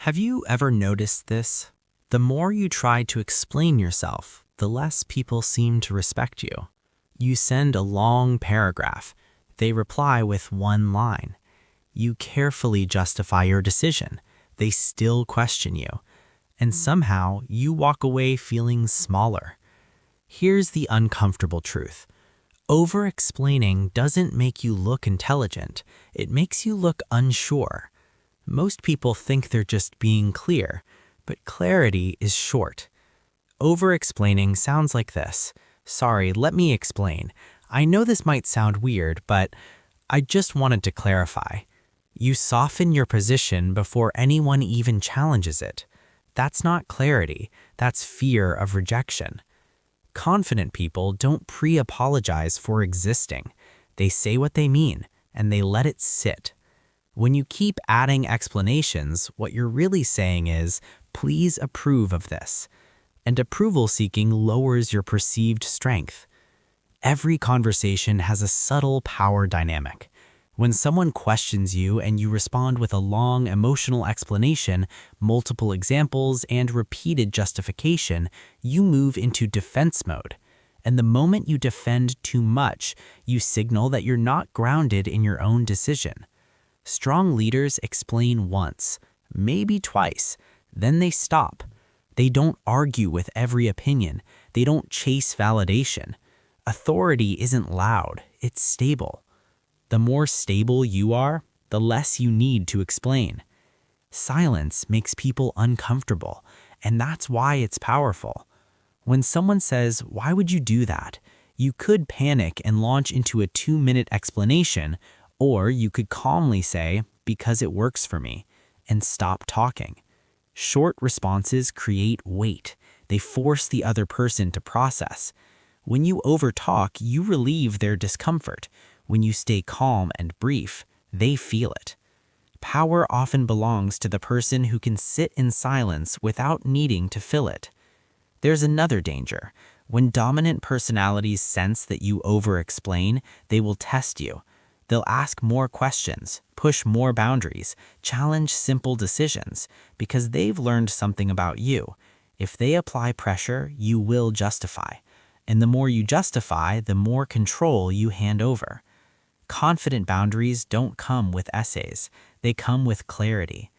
Have you ever noticed this? The more you try to explain yourself, the less people seem to respect you. You send a long paragraph. They reply with one line. You carefully justify your decision. They still question you. And somehow, you walk away feeling smaller. Here's the uncomfortable truth. Over-explaining doesn't make you look intelligent. It makes you look unsure. Most people think they're just being clear, but clarity is short. Over-explaining sounds like this. Sorry, let me explain. I know this might sound weird, but I just wanted to clarify. You soften your position before anyone even challenges it. That's not clarity, that's fear of rejection. Confident people don't pre-apologize for existing. They say what they mean, and they let it sit. When you keep adding explanations, what you're really saying is, please approve of this. And approval seeking lowers your perceived strength. Every conversation has a subtle power dynamic. When someone questions you and you respond with a long emotional explanation, multiple examples, and repeated justification, you move into defense mode. And the moment you defend too much, you signal that you're not grounded in your own decision. Strong leaders explain once, maybe twice, then they stop. They don't argue with every opinion. They don't chase validation. Authority isn't loud, it's stable. The more stable you are, the less you need to explain. Silence makes people uncomfortable, and that's why it's powerful. When someone says, "Why would you do that?" you could panic and launch into a 2-minute explanation, or you could calmly say, "Because it works for me," and stop talking. Short responses create weight. They force the other person to process. When you overtalk, you relieve their discomfort. When you stay calm and brief, they feel it. Power often belongs to the person who can sit in silence without needing to fill it. There's another danger. When dominant personalities sense that you over-explain, they will test you. They'll ask more questions, push more boundaries, challenge simple decisions, because they've learned something about you. If they apply pressure, you will justify. And the more you justify, the more control you hand over. Confident boundaries don't come with essays. They come with clarity.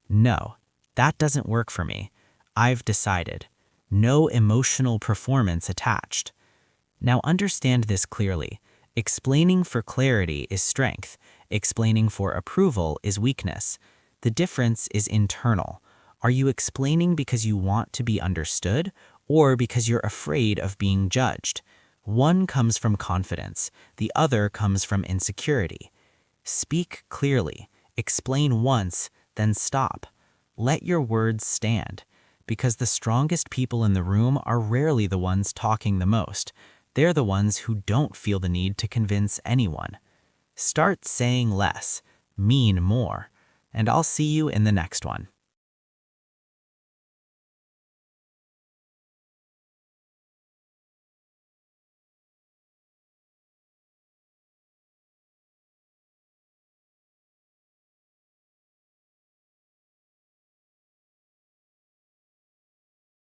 No, that doesn't work for me. I've decided. No emotional performance attached. Now understand this clearly. Explaining for clarity is strength. Explaining for approval is weakness. The difference is internal. Are you explaining because you want to be understood, or because you're afraid of being judged? One comes from confidence. The other comes from insecurity. Speak clearly. Explain once, then stop. Let your words stand. Because the strongest people in the room are rarely the ones talking the most. They're the ones who don't feel the need to convince anyone. Start saying less, mean more, and I'll see you in the next one.